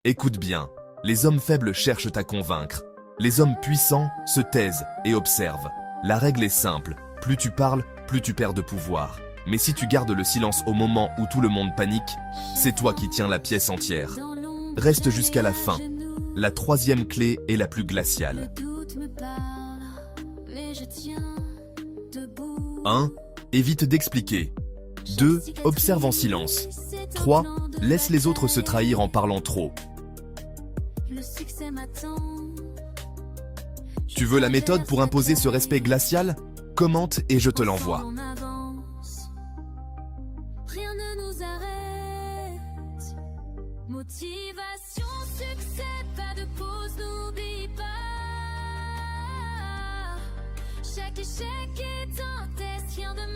Écoute bien, les hommes faibles cherchent à convaincre. Les hommes puissants se taisent et observent. La règle est simple, plus tu parles, plus tu perds de pouvoir. Mais si tu gardes le silence au moment où tout le monde panique, c'est toi qui tiens la pièce entière. Reste jusqu'à la fin. La troisième clé est la plus glaciale. 1. Évite d'expliquer. 2. Observe en silence. 3. Laisse les autres se trahir en parlant trop. Tu veux la méthode pour imposer ce respect glacial? Commente et je te l'envoie. Rien ne nous arrête. Motivation, succès, pas de pause, n'oublie pas. Chaque échec est un test, rien de